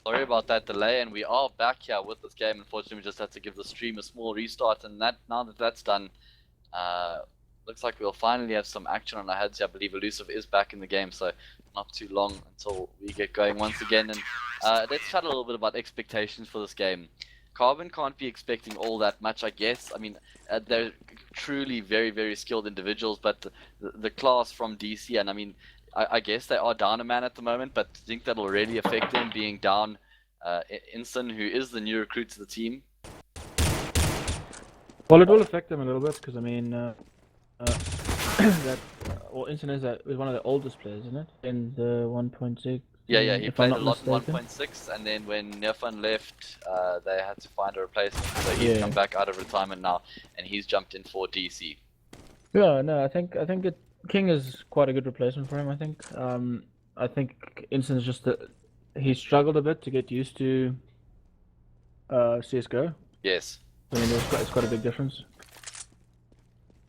Sorry about that delay, and we are back here with this game. Unfortunately, we just had to give the stream a small restart, and now that that's done, uh, looks like we'll finally have some action on our heads here. I believe Elusive is back in the game, so not too long until we get going once again. And let's chat a little bit about expectations for this game. carboN can't be expecting all that much, I guess. I mean, they're truly very, very skilled individuals, but the class from DC, and I mean, I guess they are down a man at the moment, but I think that'll really affect them being down Inson, who is the new recruit to the team. Well, it will affect them a little bit because I mean, Inson is one of the oldest players, isn't it? In the 1.6. Yeah, he played a lot in 1.6, and then when Nefan left, they had to find a replacement, so he's come back out of retirement now, and he's jumped in for DC. Yeah, no, I think King is quite a good replacement for him. I think Inson's just he struggled a bit to get used to CS:GO. Yes. I mean, it's quite a big difference.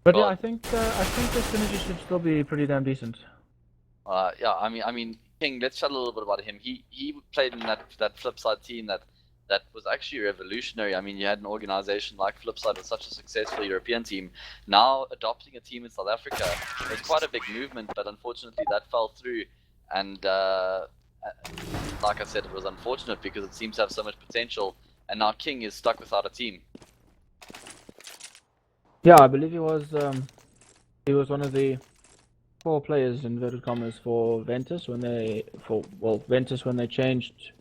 But yeah, I think the synergy should still be pretty damn decent. Yeah, I mean, King. Let's chat a little bit about him. He played in that Flipside team that was actually revolutionary. I mean, you had an organization like Flipside with such a successful European team. Now adopting a team in South Africa, it was quite a big movement, but unfortunately that fell through. And like I said, it was unfortunate because it seems to have so much potential, and now King is stuck without a team. Yeah, I believe he was one of the 4 players in inverted commas for Ventus when they changed,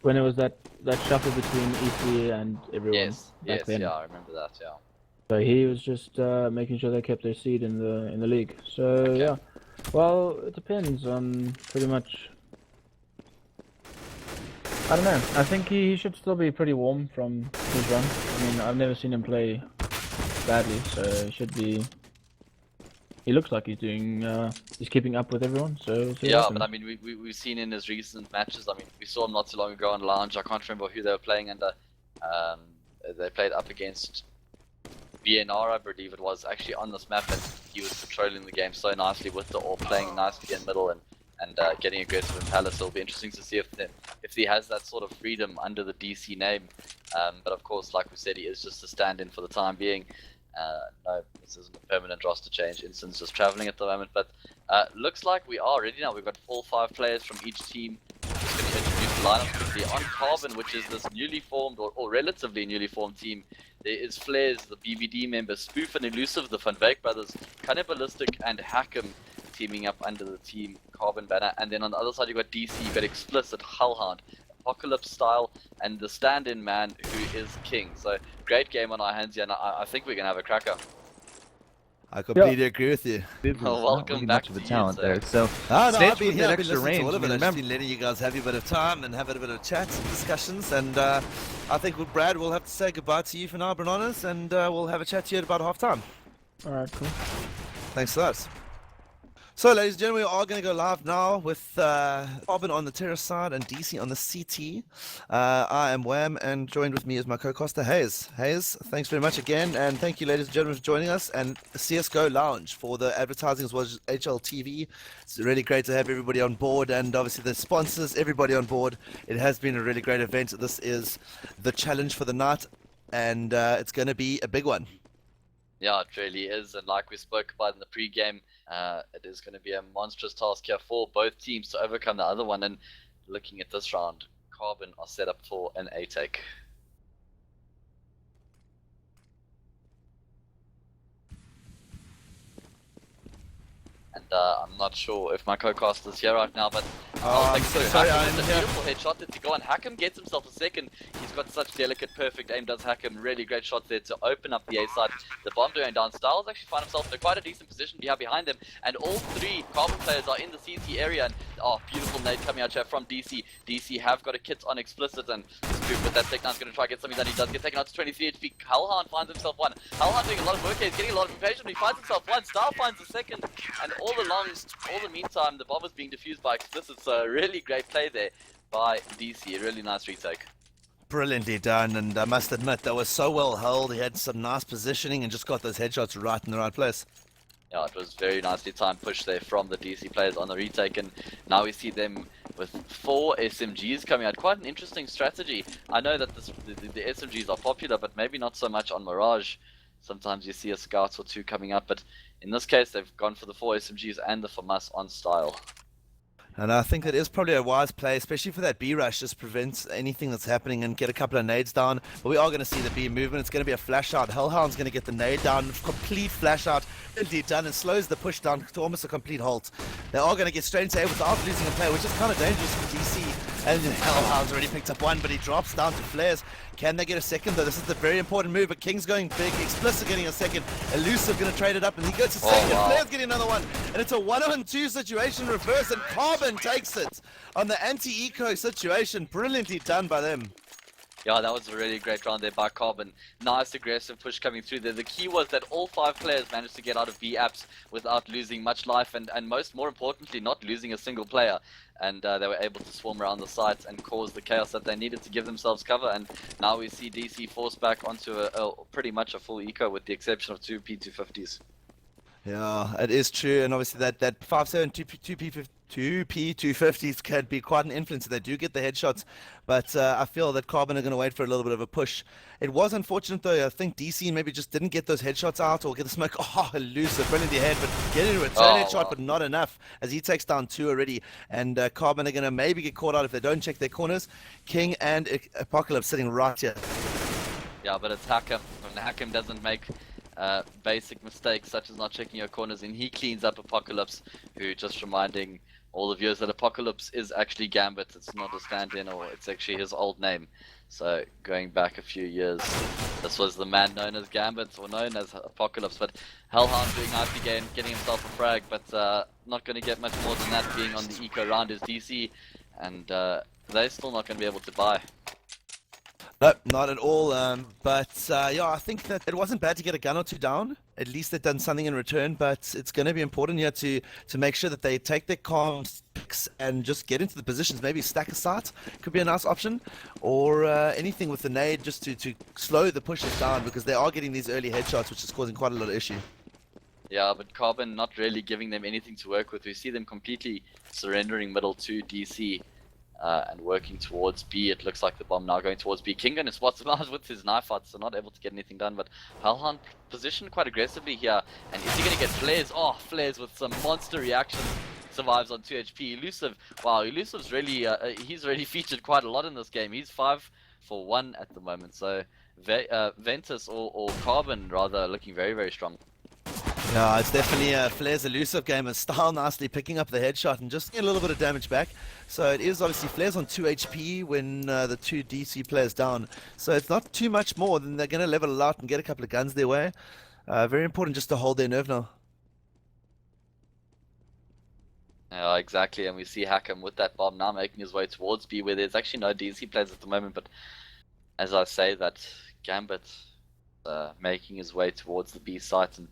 when it was that shuffle between EC and everyone. Yes, yeah, I remember that. Yeah. So he was just making sure they kept their seed in the league. So yeah, well, it depends on pretty much. I don't know. I think he should still be pretty warm from his run. I mean, I've never seen him play badly, so he should be. He looks like he's doing. He's keeping up with everyone. So yeah, but I mean, we've seen in his recent matches. I mean, we saw him not too long ago on Lounge. I can't remember who they were playing under. They played up against VNR, I believe it was, actually on this map, and he was controlling the game so nicely with the AWP, playing nicely in middle and getting aggressive in Palace. It'll be interesting to see if he has that sort of freedom under the DC name. But of course, like we said, he is just a stand-in for the time being. No, this isn't a permanent roster change. Inson's just traveling at the moment, but looks like we are ready now. We've got all 5 players from each team. Just going to introduce the lineup quickly. On carboN, which is this newly formed or relatively newly formed team, there is Flares, the BVD member, Spoof and Elusive, the Van Wyk brothers, Cannibalistic and Hackem teaming up under the team carboN banner. And then on the other side, you've got DC, you've got Explicit, Hellhound, Apocalypse Style, and the stand-in man who is King. So great game on our hands here, and I think we're gonna have a cracker. I completely agree with you. Well, welcome back to the talent there. So I've been here, I've been extra listening to all of it. range. I've just been letting you guys have a bit of time and have a bit of chats and discussions. And I think with Brad, we'll have to say goodbye to you for now, Bananas, and we'll have a chat to you at about half-time. Alright, cool. Thanks a lot. So, ladies and gentlemen, we are going to go live now with carboN on the terrace side and DC on the CT. I am Wham, and joined with me is my co-caster, Hayes. Hayes, thanks very much again, and thank you, ladies and gentlemen, for joining us. And CS:GO Lounge for the advertising as well as HLTV. It's really great to have everybody on board, and obviously the sponsors, everybody on board. It has been a really great event. This is the challenge for the night, and it's going to be a big one. Yeah, it really is, and like we spoke about in the pre-game, it is going to be a monstrous task here for both teams to overcome the other one. And looking at this round, carboN are set up for an A-take. And I'm not sure if my co-caster's here right now, but I'm so sorry, Hackem with a beautiful headshot to go on. Hackem gets himself a second. He's got such delicate, perfect aim, does Hackem. Really great shots there to open up the A side. The bomb going down. Styles actually find himself in quite a decent position behind him, and all 3 carboN players are in the CT area. And beautiful nade coming out here from DC. DC have got a kit on Explicit, and Spoof with that Tech9 is going to try to get something that he does get taken out to 23 HP. Hellhound finds himself one. Hellhound doing a lot of work here. He's getting a lot of impatience, but he finds himself one. Style finds a second, and all the meantime, the bomb is being defused by Explicit. So a really great play there by DC. A really nice retake. Brilliantly done, and I must admit that was so well held. He had some nice positioning and just got those headshots right in the right place. Yeah, it was very nicely timed push there from the DC players on the retake, and now we see them with 4 SMGs coming out. Quite an interesting strategy. I know that the SMGs are popular, but maybe not so much on Mirage. Sometimes you see a Scout or 2 coming up, but in this case they've gone for the 4 SMGs and the FAMAS on style. And I think that is probably a wise play, especially for that B rush, just prevents anything that's happening and get a couple of nades down. But we are going to see the B movement. It's going to be a flash out. Hellhound's going to get the nade down, complete flash out, indeed done, and slows the push down to almost a complete halt. They are going to get straight into A without losing a player, which is kind of dangerous for DC. And Hellhound's already picked up one, but he drops down to Flares. Can they get a second though? This is the very important move, but King's going big. Explicit getting a second. Elusive going to trade it up, and he goes to second. Wow. Flares getting another one, and it's a 1-on-2 situation reverse, and carboN takes it on the anti-eco situation. Brilliantly done by them. Yeah, that was a really great round there by carboN. Nice aggressive push coming through there. The key was that all 5 players managed to get out of B apps without losing much life, and more importantly, not losing a single player. And they were able to swarm around the sites and cause the chaos that they needed to give themselves cover. And now we see DC forced back onto a pretty much a full eco, with the exception of 2 P250s. Yeah, it is true, and obviously that 5.7 2 P250s can be quite an influence. They do get the headshots, but I feel that carboN are going to wait for a little bit of a push. It was unfortunate though. I think DC maybe just didn't get those headshots out or get the smoke. Oh, Elusive, brilliantly ahead, but getting a return headshot, wow. but not enough, as he takes down 2 already. And carboN are going to maybe get caught out if they don't check their corners. King and Apocalypse sitting right here. Yeah, but it's Hakim. When Hakim doesn't make basic mistakes such as not checking your corners, and he cleans up Apocalypse, who, just reminding all the viewers that Apocalypse is actually Gambit. It's not a stand-in, or it's actually his old name. So going back a few years, this was the man known as Gambit, or known as Apocalypse. But Hellhound doing nicely again, getting himself a frag, but not going to get much more than that, being on the eco round is DC, and they're still not going to be able to buy. No, not at all. Yeah, I think that it wasn't bad to get a gun or 2 down. At least they've done something in return, but it's going to be important here to make sure that they take their comms picks and just get into the positions. Maybe stack a site could be a nice option, or anything with the nade just to slow the pushes down, because they are getting these early headshots, which is causing quite a lot of issue. Yeah, but carboN not really giving them anything to work with. We see them completely surrendering middle to DC. And working towards B. It looks like the bomb now going towards B. King and spots him out with his knife out, so not able to get anything done. But Hellhound positioned quite aggressively here. And is he going to get Flares? Oh, Flares with some monster reaction. Survives on 2 HP. Elusive. Wow, Elusive's really, he's really featured quite a lot in this game. He's 5 for 1 at the moment. So Ventus or carboN rather looking very, very strong. Yeah, it's definitely a Flair's elusive game, and Style nicely picking up the headshot and just getting a little bit of damage back. So it is obviously Flair's on 2 HP when the 2 DC players down. So it's not too much more than they're going to level a lot and get a couple of guns their way. Very important just to hold their nerve now. Yeah, exactly, and we see Hakim with that bomb now making his way towards B, where there's actually no DC players at the moment, but as I say, that Gambit making his way towards the B site, and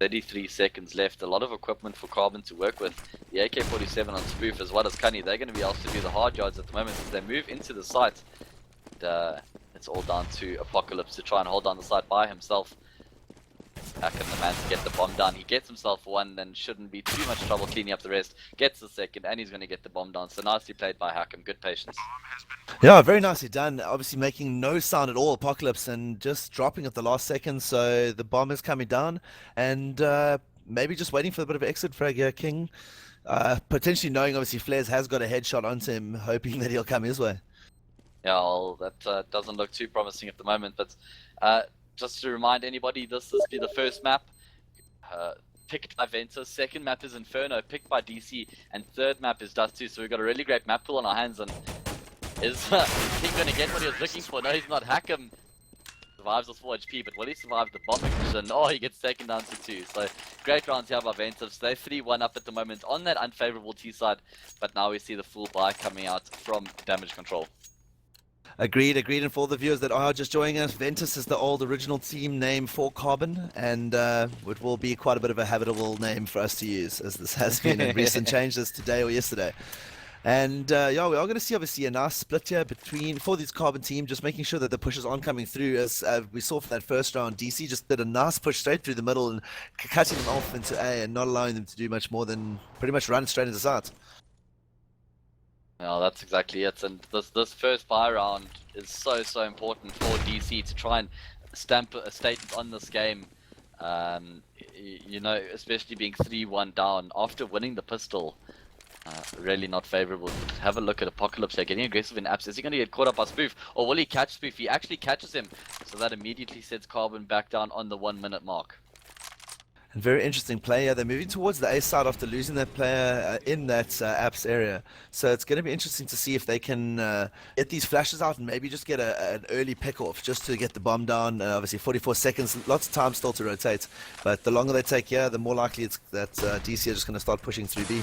33 seconds left. A lot of equipment for carboN to work with. The AK-47 on Spoof as well as Cunny, they're going to be asked to do the hard yards at the moment as they move into the site. And, it's all down to Apocalypse to try and hold down the site by himself. Hakim, the man to get the bomb down. He gets himself one and shouldn't be too much trouble cleaning up the rest. Gets the second and he's going to get the bomb down. So nicely played by Hakim. Good patience. Yeah, very nicely done. Obviously making no sound at all, Apocalypse, and just dropping at the last second. So the bomb is coming down, and maybe just waiting for a bit of exit frag here, King. Potentially knowing obviously Flares has got a headshot onto him, hoping that he'll come his way. Yeah, well, that doesn't look too promising at the moment, but just to remind anybody, this will be the first map picked by Ventus, second map is Inferno, picked by DC, and third map is Dust 2, so we've got a really great map pool on our hands, and is he going to get what he was looking for? No, he's not. Hakim survives with 4 HP, but will he survive the bombing mission? Oh, he gets taken down to 2, so great rounds here by Ventus. They're 3-1 up at the moment on that unfavorable T side, but now we see the full buy coming out from Damage Control. Agreed. And for the viewers that are just joining us, Ventus is the old original team name for carboN, and it will be quite a bit of a habitable name for us to use, as this has been in recent changes today or yesterday. And yeah, we are going to see obviously a nice split here for these carboN team, just making sure that the pushes aren't coming through. As we saw for that first round, DC just did a nice push straight through the middle and cutting them off into A and not allowing them to do much more than pretty much run straight into site. Yeah, that's exactly it. And this first buy round is so important for DC to try and stamp a statement on this game. You know, especially being 3-1 down after winning the pistol. Really not favorable. Have a look at Apocalypse here, getting aggressive in apps. Is he going to get caught up by Spoof, or will he catch Spoof? He actually catches him, so that immediately sets carboN back down on the 1 minute mark. And very interesting play here. They're moving towards the A side after losing that player in that apps area. So it's going to be interesting to see if they can get these flashes out and maybe just get an early pick off just to get the bomb down. Obviously 44 seconds, lots of time still to rotate. But the longer they take here, the more likely it's that DC are just going to start pushing through B.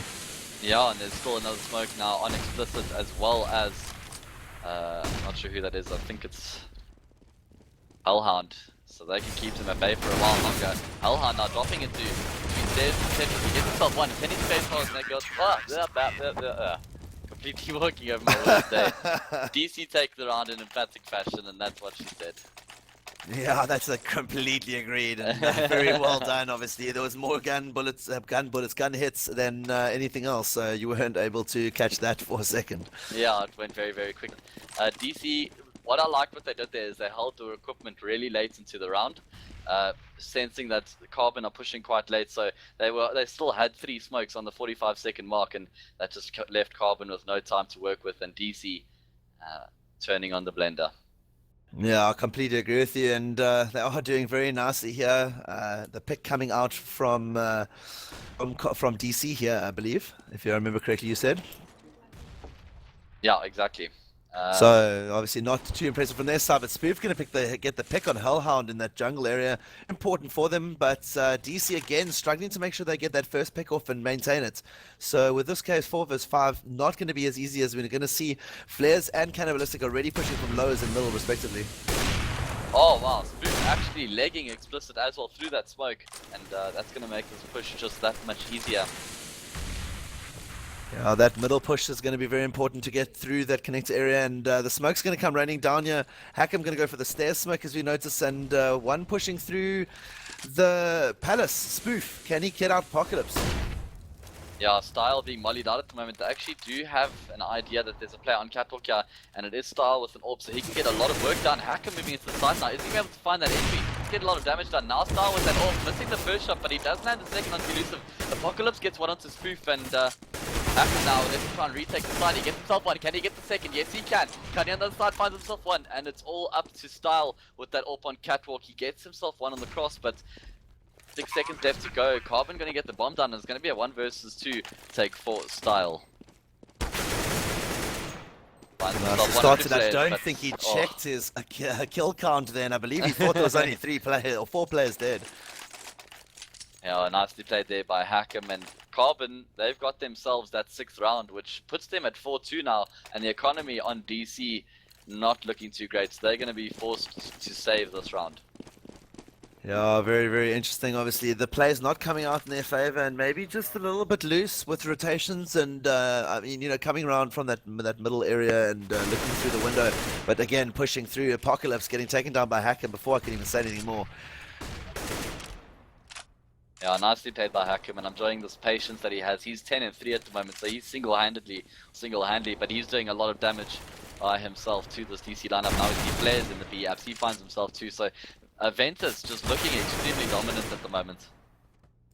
Yeah, and there's still another smoke now on Explicit, as well as I'm not sure who that is. I think it's Hellhound, so they can keep them at bay for a while longer. Hellhound now dropping into between stairs and Tetris. He gets himself one, 10 space bars, and then goes completely walking over my worst day. DC take the round in emphatic fashion, and that's what she said. Yeah, that's completely agreed, and very well done. Obviously, there was more gun hits than anything else. So you weren't able to catch that for a second. Yeah, it went very quick. DC, what I liked what they did there is they held their equipment really late into the round, sensing that the carboN are pushing quite late. So they still had 3 smokes on the 45-second mark, and that just left carboN with no time to work with, and DC turning on the blender. Yeah, I completely agree with you, and they are doing very nicely here. The pick coming out from DC here, I believe, if you remember correctly, you said. Yeah, exactly. So obviously not too impressive from their side, but Spoof going to get the pick on Hellhound in that jungle area. Important for them, but DC again struggling to make sure they get that first pick off and maintain it. So with this case, 4 vs 5, not going to be as easy as we're going to see. Flares and Cannibalistic already pushing from lows and middle respectively. Oh wow, Spoof actually legging Explicit as well through that smoke, and that's going to make this push just that much easier. Yeah, that middle push is going to be very important to get through that connector area, and the smoke's going to come raining down here. Hackham going to go for the stairs smoke as we notice, and one pushing through the palace. Spoof, can he get out Apocalypse? Yeah, Style being mollied out at the moment. They actually do have an idea that there's a player on catwalk here, and it is Style with an AWP, so he can get a lot of work done. Hacker moving into the side now. Is he able to find that entry? Get a lot of damage done. Now Style with that AWP, missing the first shot, but he does land the second onto Elusive. Apocalypse gets one onto Spoof, and Hacker now, let's try and retake the side. He gets himself one. Can he get the second? Yes, he can. Kanye on the other side finds himself one, and it's all up to Style with that AWP on catwalk. He gets himself one on the cross, but 6 seconds left to go. carboN going to get the bomb down. It's going to be a 1 vs 2 take for Style. Started, I don't think he checked his kill count then. I believe he thought there was only 4 players dead. Yeah, nicely played there by Hackham, and carboN, they've got themselves that 6th round, which puts them at 4-2 now, and the economy on DC not looking too great, so they're going to be forced to save this round. Yeah, very interesting. Obviously, the play's not coming out in their favor, and maybe just a little bit loose with rotations. And I mean, you know, coming around from that middle area and looking through the window, but again pushing through. Apocalypse getting taken down by Hackham before I can even say anything more. Yeah, nicely played by Hackham, and I'm enjoying this patience that he has. He's 10-3 at the moment, so he's single-handedly, but he's doing a lot of damage by himself to this DC lineup. Now he flares in the B apps, he finds himself too. So Ventus just looking extremely dominant at the moment.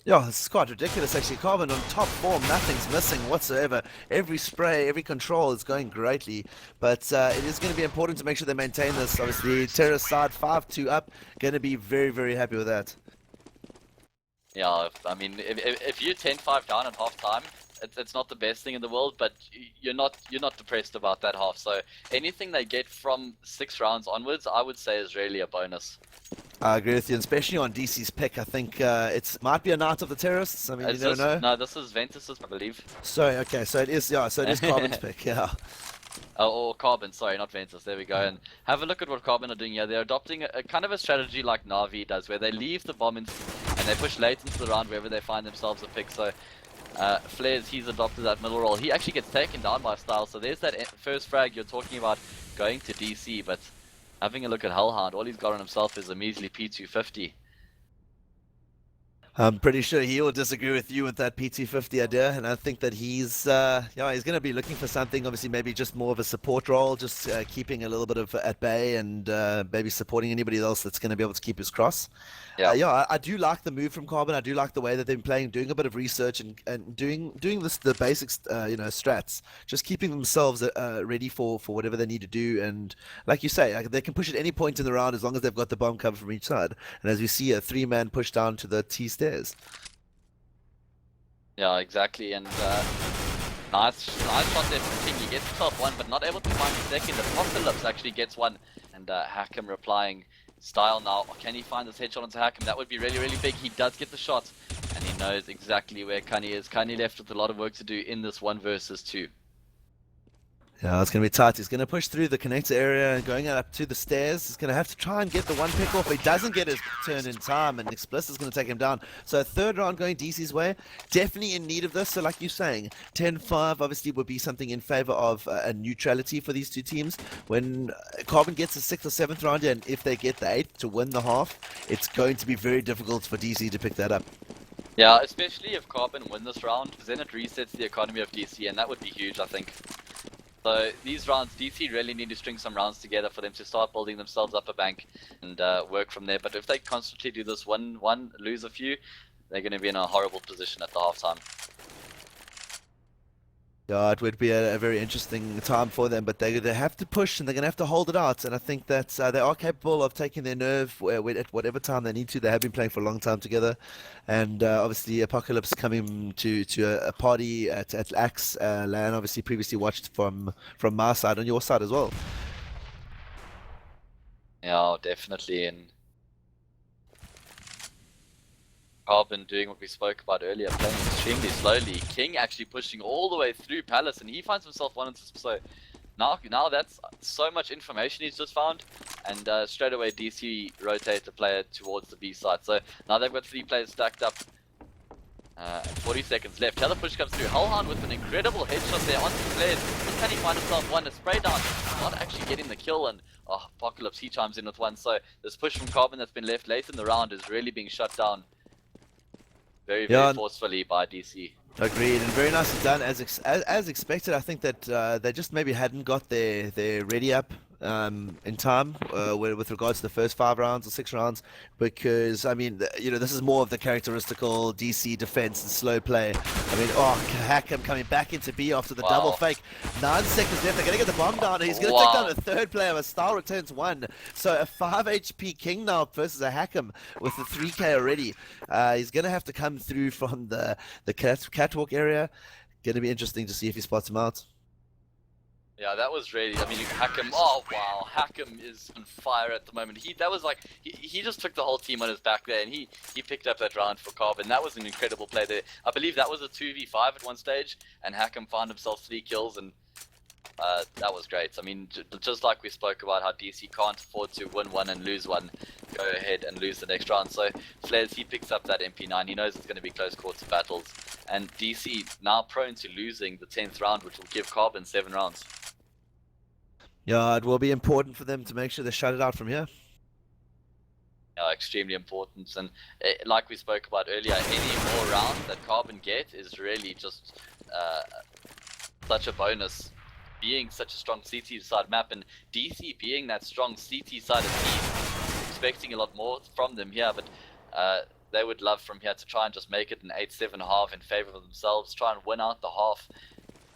Yeah, this is quite ridiculous actually. carboN on top form, nothing's missing whatsoever. Every spray, every control is going greatly, but it is going to be important to make sure they maintain this. Obviously, Terrace side 5-2 up, going to be very happy with that. Yeah, I mean, if you're 10-5 down at half time, it's not the best thing in the world, but you're not depressed about that half. So anything they get from 6 rounds onwards, I would say is really a bonus. I agree with you, especially on DC's pick. I think it might be a Knight of the Terrorists. I mean, you never know. No, this is Ventus's, I believe. Sorry, okay, so it is, yeah, so it is carboN's pick, yeah. Or carboN, sorry, not Ventus. There we go. And have a look at what carboN are doing here. They're adopting a kind of a strategy like Na'Vi does, where they leave the bomb and they push late into the round wherever they find themselves a pick. So Flares, he's adopted that middle role. He actually gets taken down by Style, so there's that first frag you're talking about going to DC, but having a look at Hellhound, all he's got on himself is a measly P250. I'm pretty sure he will disagree with you with that PT50 idea, and I think that he's he's going to be looking for something, obviously maybe just more of a support role, just keeping a little bit of at bay and maybe supporting anybody else that's going to be able to keep his cross. Yeah, I do like the move from carboN. I do like the way that they've been playing, doing a bit of research and doing the basics, strats, just keeping themselves ready for whatever they need to do. And like you say, they can push at any point in the round as long as they've got the bomb cover from each side. And as we see, a 3-man push down to the T stairs. Yeah, exactly, and nice shot there from King. He gets himself one, but not able to find the second. Apocalypse actually gets one, and Hack'em replying. Style now, can he find this headshot onto Hack'em? That would be really, really big. He does get the shot, and he knows exactly where Cunny is. Cunny left with a lot of work to do in this 1 versus 2. Yeah, it's going to be tight. He's going to push through the connector area and going up to the stairs. He's going to have to try and get the one pick off. He doesn't get his turn in time, and Explicit's going to take him down. So a third round going DC's way. Definitely in need of this. So like you're saying, 10-5 obviously would be something in favor of a neutrality for these two teams. When carboN gets the 6th or 7th round, and if they get the 8th to win the half, it's going to be very difficult for DC to pick that up. Yeah, especially if carboN win this round, because then it resets the economy of DC, and that would be huge, I think. So these rounds, DC really need to string some rounds together for them to start building themselves up a bank and work from there. But if they constantly do this, win one, lose a few, they're going to be in a horrible position at the halftime. Yeah, it would be a very interesting time for them, but they have to push and they're going to have to hold it out. And I think that they are capable of taking their nerve at whatever time they need to. They have been playing for a long time together, and obviously Apocalypse coming to a party at Axe LAN, obviously previously watched from my side, on your side as well. Yeah, definitely. And carboN doing what we spoke about earlier, playing extremely slowly. King actually pushing all the way through Palace, and he finds himself one into. So now that's so much information he's just found, and straight away DC rotate the player towards the B side. So now they've got 3 players stacked up. 40 seconds left. The other push comes through. Hellhound with an incredible headshot there onto Flares. Just can he find himself one? A spray down. Not actually getting the kill, and Apocalypse, he chimes in with one. So this push from carboN that's been left late in the round is really being shut down very forcefully by DC. Agreed, and very nicely done as expected. I think that they just maybe hadn't got their ready up in time with regards to the first 5 rounds or 6 rounds, because I mean, this is more of the characteristical DC defense and slow play. I mean, Hack'em coming back into B after the double fake. 9 seconds left. They're gonna get the bomb down. He's gonna take down a 3rd player. A Style returns 1. So a 5 HP King now versus a Hack'em with the 3K already. He's gonna have to come through from the catwalk area. Gonna be interesting to see if he spots him out. Yeah, that was really, I mean, Hack'em, Hack'em is on fire at the moment. He just took the whole team on his back there, and he picked up that round for carboN. That was an incredible play there. I believe that was a 2v5 at one stage, and Hack'em found himself 3 kills, and that was great. I mean, just like we spoke about how DC can't afford to win 1 and lose 1, go ahead and lose the next round. So Flares, he picks up that MP9. He knows it's going to be close quarter battles, and DC now prone to losing the 10th round, which will give carboN 7 rounds. Yeah, it will be important for them to make sure they shut it out from here. Yeah, extremely important, and like we spoke about earlier, any more rounds that carboN get is really just such a bonus. Being such a strong CT side map, and DC being that strong CT side of team, expecting a lot more from them here, but they would love from here to try and just make it an 8-7 half in favor of themselves, try and win out the half.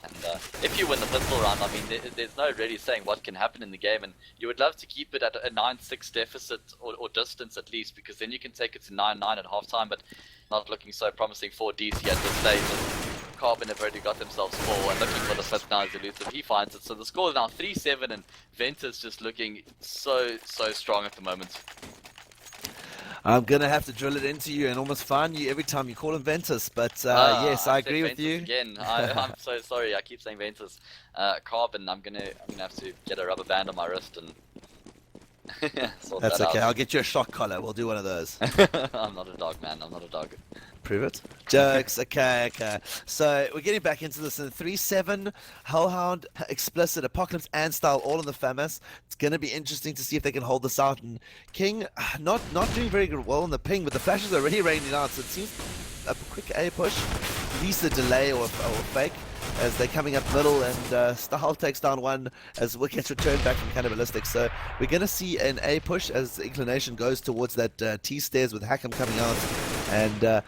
And if you win the pistol round, I mean, there's no really saying what can happen in the game, and you would love to keep it at a 9-6 deficit or distance at least, because then you can take it to 9-9 at halftime, but not looking so promising for DC at this stage. And carboN have already got themselves 4, and looking for the 5th now is elusive. He finds it, so the score is now 3-7, and Ventus just looking so strong at the moment. I'm going to have to drill it into you and almost fine you every time you call him Ventus, but yes, I agree with you. Again, I'm so sorry, I keep saying Ventus. carboN, I'm gonna have to get a rubber band on my wrist and Sort That's that okay. out. I'll get you a shock collar. We'll do one of those. I'm not a dog, man. I'm not a dog. Prove it. Jokes. Okay. So we're getting back into this in 3-7. Hellhound, Explicit, Apocalypse, and Style all in the FAMAS. It's going to be interesting to see if they can hold this out. And King, not doing very well on the ping, but the flashes are already raining out. So it seems a quick A push, at least a delay or fake, as they're coming up middle, and Style takes down one as Wicket's returned back from Cannibalistic. So we're going to see an A push as the inclination goes towards that T stairs with Hackham coming out. And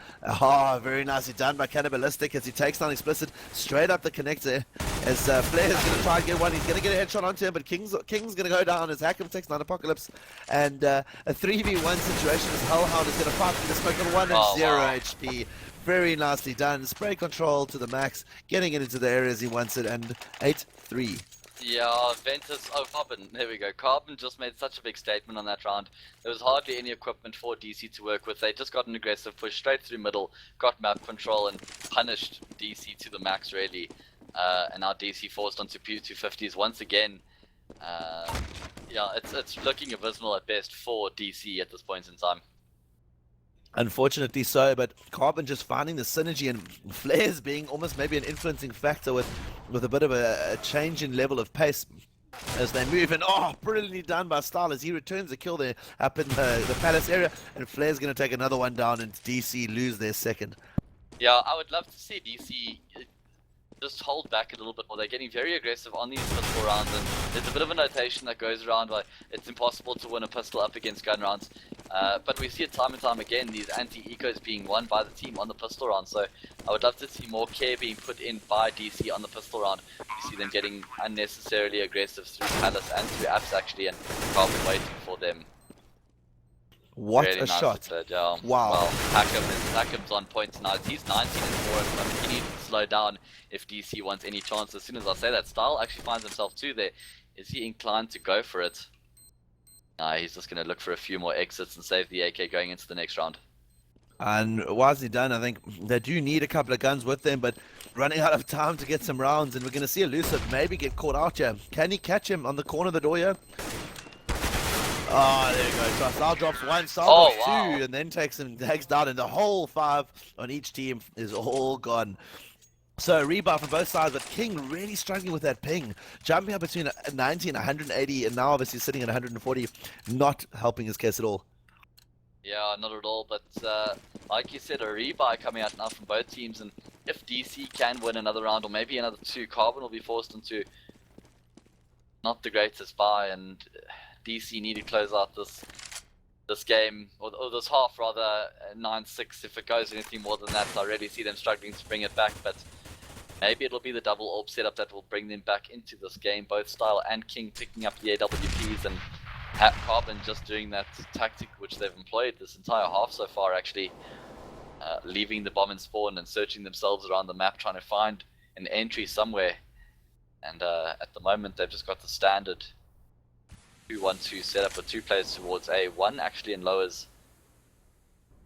very nicely done by Cannibalistic as he takes down Explicit straight up the connector. As Flair's going to try and get one, he's going to get a headshot onto him, but King's going to go down as Hackham takes down Apocalypse. And a 3v1 situation as Hellhound is going to fight through the smoke on 1 and 0 HP. Very nicely done. Spray control to the max, getting it into the areas he wants it, and 8-3. Yeah, Ventus, carboN, there we go. carboN just made such a big statement on that round. There was hardly any equipment for DC to work with. They just got an aggressive push straight through middle, got map control, and punished DC to the max, really. And now DC forced onto P250s once again. Yeah, it's looking abysmal at best for DC at this point in time. Unfortunately so, but carboN just finding the synergy and Flares being almost maybe an influencing factor with a bit of a change in level of pace as they move. And brilliantly done by Style as he returns the kill there up in the Palace area, and Flare's going to take another one down and DC lose their second. Yeah, I would love to see DC just hold back a little bit more. They're getting very aggressive on these pistol rounds, and there's a bit of a notation that goes around where it's impossible to win a pistol up against gun rounds. But we see it time and time again, these anti-ecos being won by the team on the pistol round. So I would love to see more care being put in by DC on the pistol round. You see them getting unnecessarily aggressive through Palace and through apps actually, and carboN waiting for them. What really a nice shot. Played, yeah. Wow. Well, Hackham's on point tonight. He's 19 and 4 at the moment. He needs to slow down if DC wants any chance. As soon as I say that, Style actually finds himself too there. Is he inclined to go for it? Nah, he's just going to look for a few more exits and save the AK going into the next round. And wisely done. I think they do need a couple of guns with them, but running out of time to get some rounds, and we're going to see Elusive maybe get caught out here. Can he catch him on the corner of the door here? Oh, there you go. Style drops one, Style drops two, and then takes down, and the whole 5 on each team is all gone. So rebuff from both sides, but King really struggling with that ping, jumping up between 90 and 180, and now obviously sitting at 140, not helping his case at all. Yeah, not at all, but like you said, a rebuy coming out now from both teams, and if DC can win another round, or maybe another 2, carboN will be forced into not the greatest buy, and DC need to close out this game, or this half rather, 9-6. If it goes anything more than that, I really see them struggling to bring it back, but maybe it'll be the double AWP setup that will bring them back into this game. Both Style and King picking up the AWPs, and carboN just doing that tactic which they've employed this entire half so far, actually leaving the bomb in spawn and searching themselves around the map, trying to find an entry somewhere. And at the moment they've just got the standard 2-1-2 setup with 2 players towards A, 1 actually in lowers,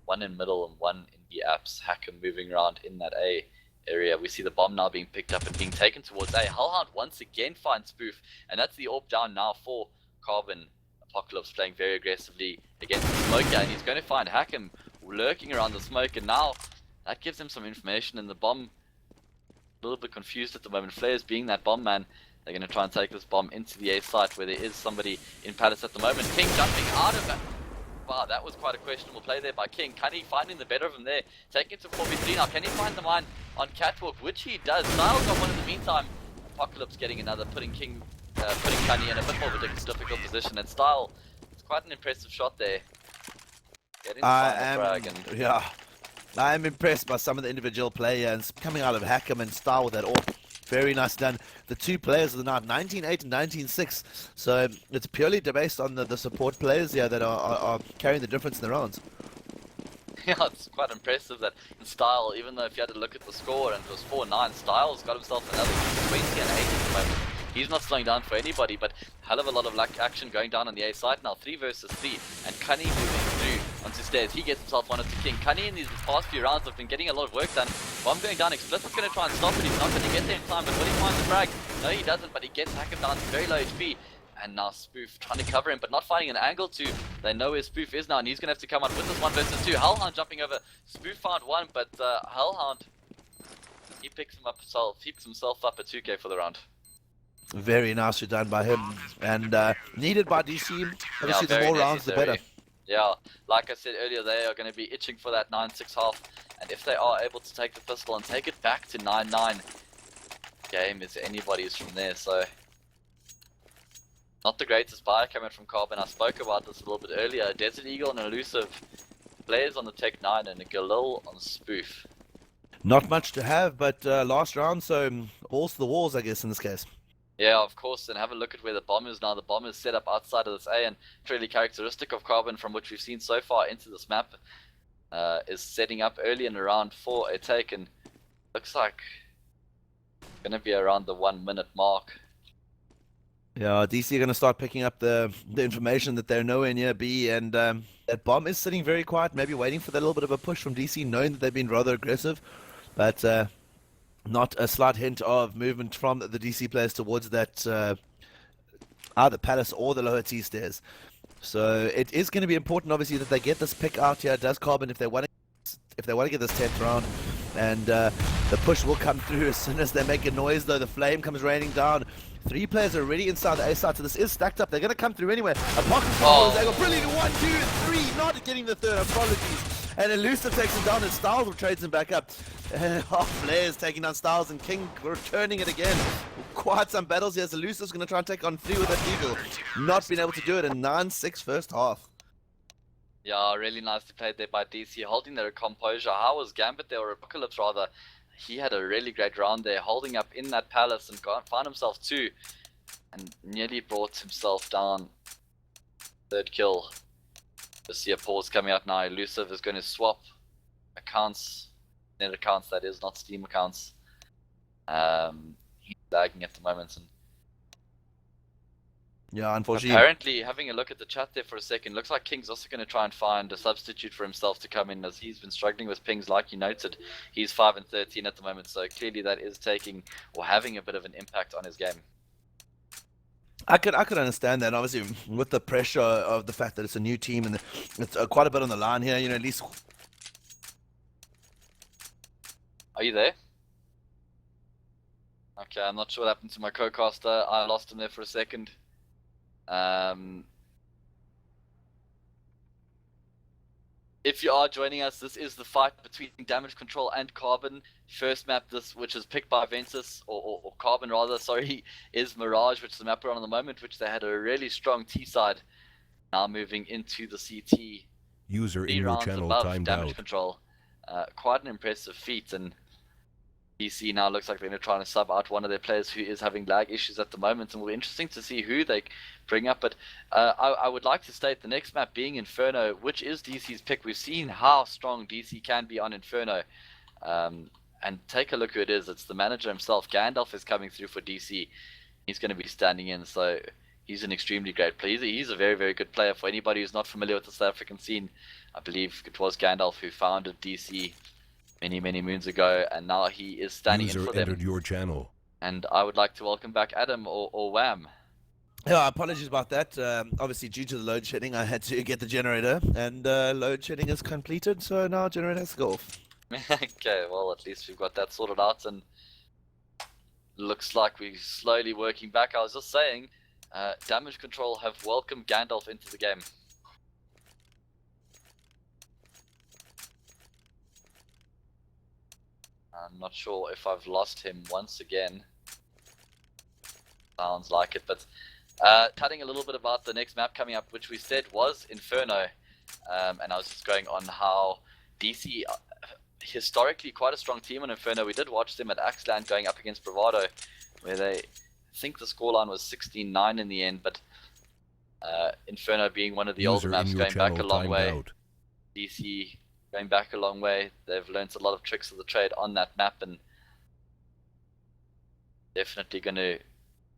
1 in middle, and 1 in the apps. Hackham moving around in that A area. We see the bomb now being picked up and being taken towards A. Hellhound once again finds Spoof, and that's the AWP down now for carboN. Apocalypse playing very aggressively against the smoker, and he's going to find Hackham lurking around the smoke, and now that gives him some information, and the bomb a little bit confused at the moment. Flares being that bomb man, they're going to try and take this bomb into the A site where there is somebody in Palace at the moment. King jumping out of it. Wow, that was quite a questionable play there by King. Cunny finding the better of him there. Taking it to 4v3 now. Can he find the mine on Catwalk? Which he does. Styles got one in the meantime. Apocalypse getting another, putting Cunny in a bit more of a difficult position. And Style, it's quite an impressive shot there. Yeah, I am impressed by some of the individual players coming out of Hackham and Style with that AWP. Very nice done. The 2 players are now 19-8 and 19-6. So it's purely based on the support players here that are carrying the difference in the rounds. Yeah, it's quite impressive that in Style, even though if you had to look at the score and it was 4-9, Style's got himself another 20 and 8 at the moment. He's not slowing down for anybody, but hell of a lot of action going down on the A side now. 3 versus 3, and Cunny moving through onto stairs. He gets himself one to King. Cunny in these past few rounds have been getting a lot of work done. Bomb going down. Explicit's going to try and stop it. He's not going to get there in time, but will he find the frag? No, he doesn't, but he gets Hackham down to very low HP. and now Spoof trying to cover him, but not finding an angle to. They know where Spoof is now, and he's going to have to come out with this 1 versus 2. Hellhound jumping over. Spoof found one, but Hellhound, he picks himself up at 2k for the round. Very nicely done by him, and needed by DC. Obviously, the very more rounds, the necessary. better. Yeah, like I said earlier, they are going to be itching for that 9-6 half, and if they are able to take the pistol and take it back to 9-9, game is anybody's from there. So not the greatest buy coming from carboN. I spoke about this a little bit earlier. Desert Eagle and Elusive players on the Tech 9 and a Galil on Spoof. Not much to have, but last round, so balls to the walls, I guess, in this case. Yeah, of course, and have a look at where the bomb is now. The bomb is set up outside of this A, and it's really characteristic of carboN from which we've seen so far into this map, is setting up early in round 4 a take, and looks like going to be around the 1 minute mark. Yeah, DC are going to start picking up the information that they're nowhere near B, and that bomb is sitting very quiet, maybe waiting for that little bit of a push from DC, knowing that they've been rather aggressive, but not a slight hint of movement from the DC players towards that either Palace or the lower T stairs. So it is going to be important, obviously, that they get this pick out here. Does carboN, if they want to get this 10th round, and the push will come through as soon as they make a noise, though. The flame comes raining down. 3 players are already inside the A side, so this is stacked up. They're going to come through anyway. A pocket control, they go brilliant. 1, 2, 3, not getting the third. Apologies. And Elusive takes him down, and Styles trades him back up. And Flares taking down Styles, and King returning it again. Quite some battles here. Elusive's going to try and take on 3 with that Eagle. Not been able to do it in 9-6 first half. Yeah, really nicely played there by DC, holding their composure. How was Gambit there, or Apocalypse rather? He had a really great round there, holding up in that Palace and found himself 2, and nearly brought himself down. 3rd kill. You see a pause coming out now. Elusive is going to swap accounts, net accounts that is, not Steam accounts. He's lagging at the moment, and yeah, unfortunately. Apparently, having a look at the chat there for a second, looks like King's also going to try and find a substitute for himself to come in, as he's been struggling with pings, like you noted. He's 5 and 13 at the moment, so clearly that is taking or having a bit of an impact on his game. I could understand that, obviously, with the pressure of the fact that it's a new team and it's quite a bit on the line here. You know, at least. Are you there? Okay, I'm not sure what happened to my co-caster. I lost him there for a second. If you are joining us, this is the fight between Damage Control and carboN. First map, this which is picked by Ventus, or carboN rather, sorry, is Mirage, which is the map we're on at the moment, which they had a really strong T side. Now moving into the CT. User 3 in your rounds channel above timed Damage out. Control. Quite an impressive feat, and DC now looks like they're going to try and sub out one of their players who is having lag issues at the moment, and will be interesting to see who they bring up. But I would like to state the next map being Inferno, which is DC's pick. We've seen how strong DC can be on Inferno, and take a look who it is. It's the manager himself. Gandalf is coming through for DC. He's going to be standing in, so he's an extremely great player. He's a very, very good player. For anybody who's not familiar with the South African scene, I believe it was Gandalf who founded DC many moons ago, and now he is standing in for them. Entered your channel. And I would like to welcome back Adam or Wham. Yeah, apologies about that. Obviously, due to the load shedding, I had to get the generator, and load shedding is completed, so now generator has to go off. Okay, well, at least we've got that sorted out, and looks like we're slowly working back. I was just saying, Damage Control have welcomed Gandalf into the game. I'm not sure if I've lost him once again. Sounds like it, but chatting a little bit about the next map coming up, which we said was Inferno, and I was just going on how DC, historically quite a strong team on Inferno. We did watch them at Axeland going up against Bravado, where they, I think the scoreline was 16-9 in the end, but Inferno being one of the older maps going back a long way. DC going back a long way. They've learned a lot of tricks of the trade on that map, and definitely going to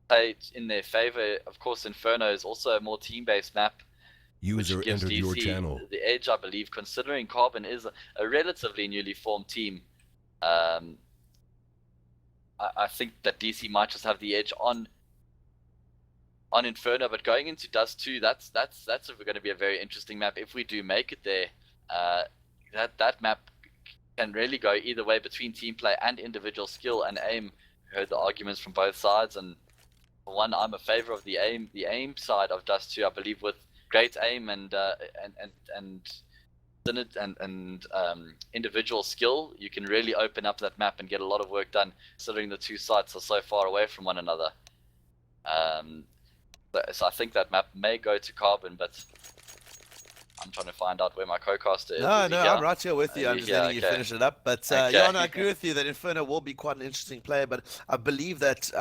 play in their favor. Of course, Inferno is also a more team-based map, User which gives entered DC your channel. the edge, I believe, considering carboN is a relatively newly formed team. I think that DC might just have the edge on on Inferno, but going into Dust 2, that's going to be a very interesting map. If we do make it there, that map can really go either way between team play and individual skill and aim. I heard the arguments from both sides, and for one, I'm a favor of the aim side of Dust 2. I believe with great aim and individual skill, you can really open up that map and get a lot of work done, considering the two sites are so far away from one another. So I think that map may go to carboN, but I'm trying to find out where my co-caster is. No, Is he no, here? I'm right here with you. I'm just letting you finish it up. But yeah, no, I agree with you that Inferno will be quite an interesting player. But I believe that,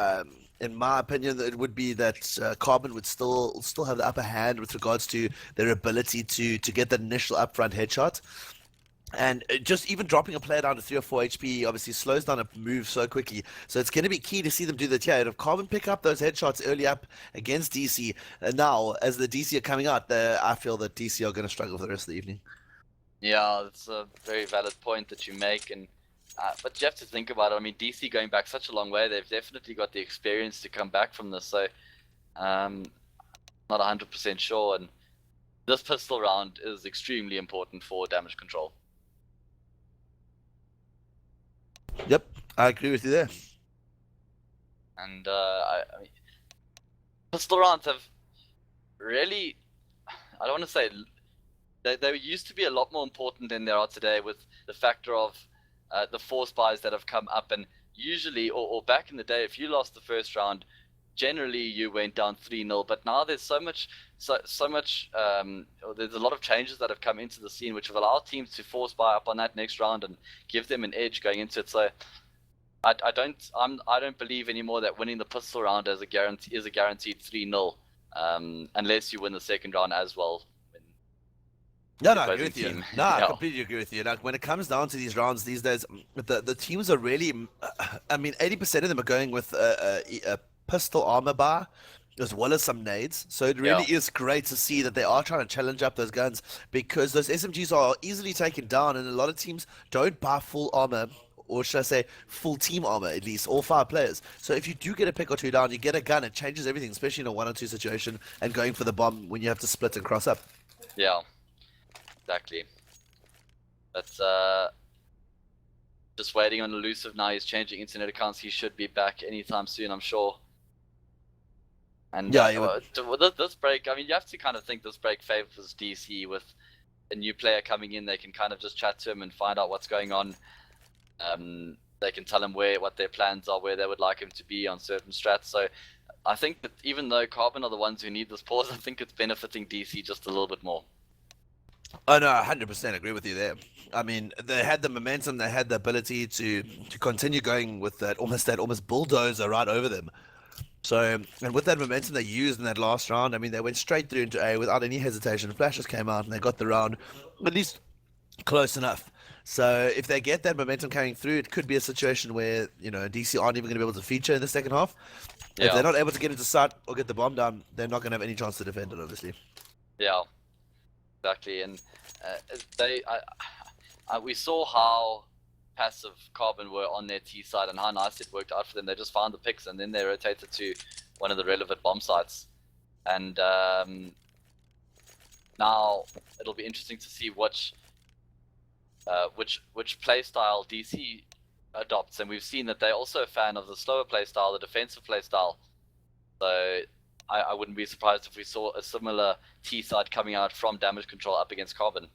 in my opinion, that it would be that carboN would still have the upper hand with regards to their ability to get that initial upfront headshot. And just even dropping a player down to 3 or 4 HP obviously slows down a move so quickly. So it's going to be key to see them do that. Yeah, if carboN pick up those headshots early up against DC, now as the DC are coming out, I feel that DC are going to struggle for the rest of the evening. Yeah, that's a very valid point that you make, and but you have to think about it. I mean, DC going back such a long way, they've definitely got the experience to come back from this. So, not 100% sure, and this pistol round is extremely important for damage control. Yep, I agree with you there. And I mean, pistol rounds have really, I don't want to say, they used to be a lot more important than they are today, with the factor of the force buys that have come up. And usually, or back in the day, if you lost the first round, generally you went down 3-0. But now there's so much, there's a lot of changes that have come into the scene, which have allowed teams to force buy up on that next round and give them an edge going into it. So I don't believe anymore that winning the pistol round is a guaranteed 3-0, unless you win the second round as well. No, I agree with you. No, I completely agree with you. Like, when it comes down to these rounds these days, the teams are really, I mean, 80% of them are going with a pistol armor bar as well as some nades. So it really is great to see that they are trying to challenge up those guns, because those SMGs are easily taken down, and a lot of teams don't buy full armor, or should I say full team armor, at least, all 5 players. So if you do get a pick or 2 down, you get a gun, it changes everything, especially in a 1 or 2 situation, and going for the bomb when you have to split and cross up. Yeah, exactly. That's just waiting on Elusive now. He's changing internet accounts. He should be back anytime soon, I'm sure. And this break, I mean, you have to kind of think this break favors DC. With a new player coming in, they can kind of just chat to him and find out what's going on. They can tell him what their plans are, where they would like him to be on certain strats. So I think that even though carboN are the ones who need this pause, I think it's benefiting DC just a little bit more. Oh no, 100% agree with you there. I mean, they had the momentum, they had the ability to continue going with that almost bulldozer right over them. So, and with that momentum they used in that last round, I mean, they went straight through into A without any hesitation. Flashes came out and they got the round at least close enough. So if they get that momentum carrying through, it could be a situation where, you know, DC aren't even going to be able to feature in the second half. Yeah. If they're not able to get into sight or get the bomb down, they're not going to have any chance to defend it, obviously. Yeah, exactly. And we saw how passive carboN were on their T side and how nice it worked out for them. They just found the picks and then they rotated to one of the relevant bomb sites. And now it'll be interesting to see which playstyle DC adopts, and we've seen that they're also a fan of the slower playstyle, the defensive playstyle. So I wouldn't be surprised if we saw a similar T side coming out from damage control up against carboN.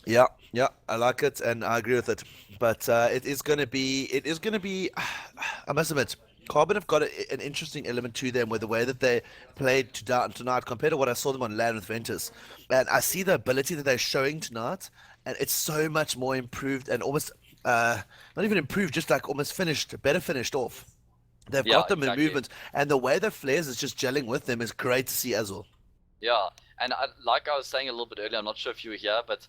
Yeah, I like it and I agree with it. But it is going to be, I must admit, carboN have got an interesting element to them with the way that they played tonight compared to what I saw them on LAN with Ventus. And I see the ability that they're showing tonight, and it's so much more improved and almost, not even improved, just like almost better finished off. They've got them in movement, and the way their flares is just gelling with them is great to see as well. Yeah, and like I was saying a little bit earlier, I'm not sure if you were here, but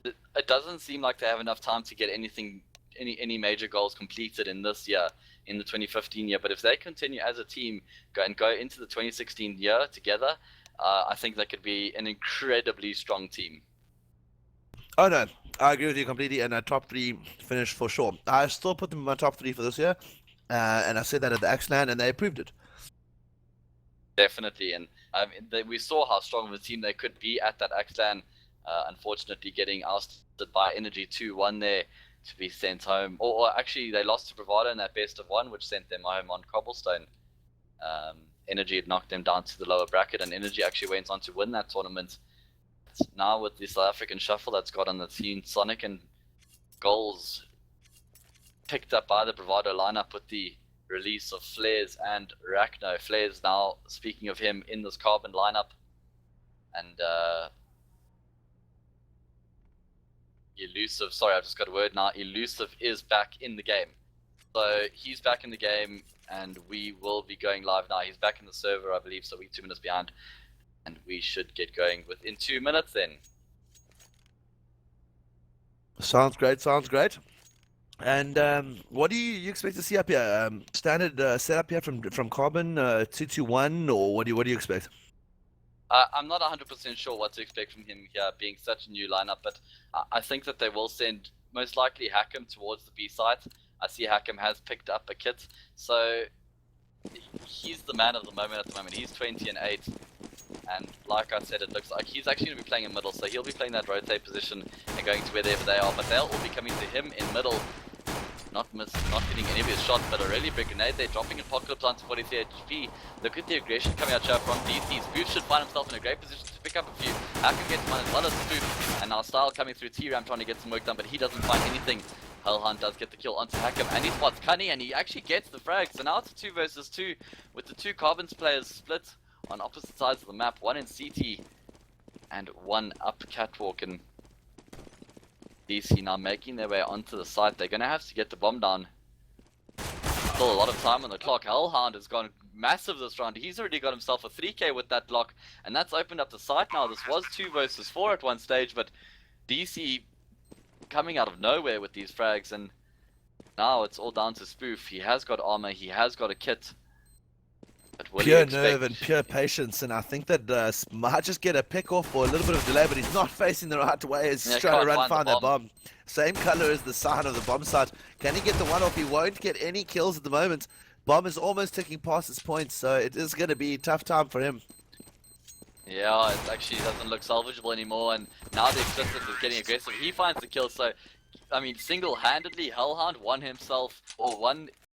it doesn't seem like they have enough time to get any major goals completed in this year, in the 2015 year. But if they continue as a team and go into the 2016 year together, I think they could be an incredibly strong team. Oh no, I agree with you completely, and a top 3 finish for sure. I still put them in my top 3 for this year, and I said that at the Axland, and they approved it. Definitely, and we saw how strong of a team they could be at that Axlan. Unfortunately, getting ousted by Energy 2-1 there to be sent home. Or actually, they lost to Bravado in that best of one, which sent them home on Cobblestone. Energy had knocked them down to the lower bracket, and Energy actually went on to win that tournament. Now with the South African shuffle that's got on the team, Sonic and goals picked up by the Bravado lineup with the release of Flares and Rachno. Flares now, speaking of him, in this carboN lineup, and Elusive, sorry, I just got a word now. Elusive is back in the game. So he's back in the game, and we will be going live now. He's back in the server, I believe, so we're 2 minutes behind, and we should get going within 2 minutes then. Sounds great, sounds great. And what do you expect to see up here? Standard setup here from carboN 2-2-1, or what do you expect? I'm not 100% sure what to expect from him here, being such a new lineup, but I think that they will send most likely Hack'em towards the B site. I see Hack'em has picked up a kit, so he's the man of the moment at the moment. He's 20 and 8, and like I said, it looks like he's actually going to be playing in middle, so he'll be playing that rotate position and going to wherever they are, but they'll all be coming to him in middle. Not hitting any of his shots, but a really big grenade there, dropping in Apocalypse onto 43 HP. Look at the aggression coming out here from DC. Spoof should find himself in a great position to pick up a few. Hack'em gets one as well as Spoof, and now Style coming through T-Ram trying to get some work done, but he doesn't find anything. Hellhound does get the kill onto Hack'em, and he spots Cunny, and he actually gets the frag. So now it's a 2 versus 2, with the two carboN players split on opposite sides of the map, one in CT and one up Catwalk, and DC now making their way onto the site. They're going to have to get the bomb down. Still a lot of time on the clock. Hellhound has gone massive this round. He's already got himself a 3k with that block, and that's opened up the site now. This was 2 versus 4 at one stage, but DC coming out of nowhere with these frags, and now it's all down to Spoof. He has got armor, he has got a kit. Pure nerve and pure patience, and I think that might just get a pick off or a little bit of delay, but he's not facing the right way. He's trying to run find that bomb. Same color as the sign of the bomb site. Can he get the one off? He won't get any kills at the moment. Bomb is almost ticking past his points, so it is going to be a tough time for him. Yeah, it actually doesn't look salvageable anymore, and now the Explicit is getting aggressive. He finds the kill, so I mean, single-handedly, Hellhound won himself, or won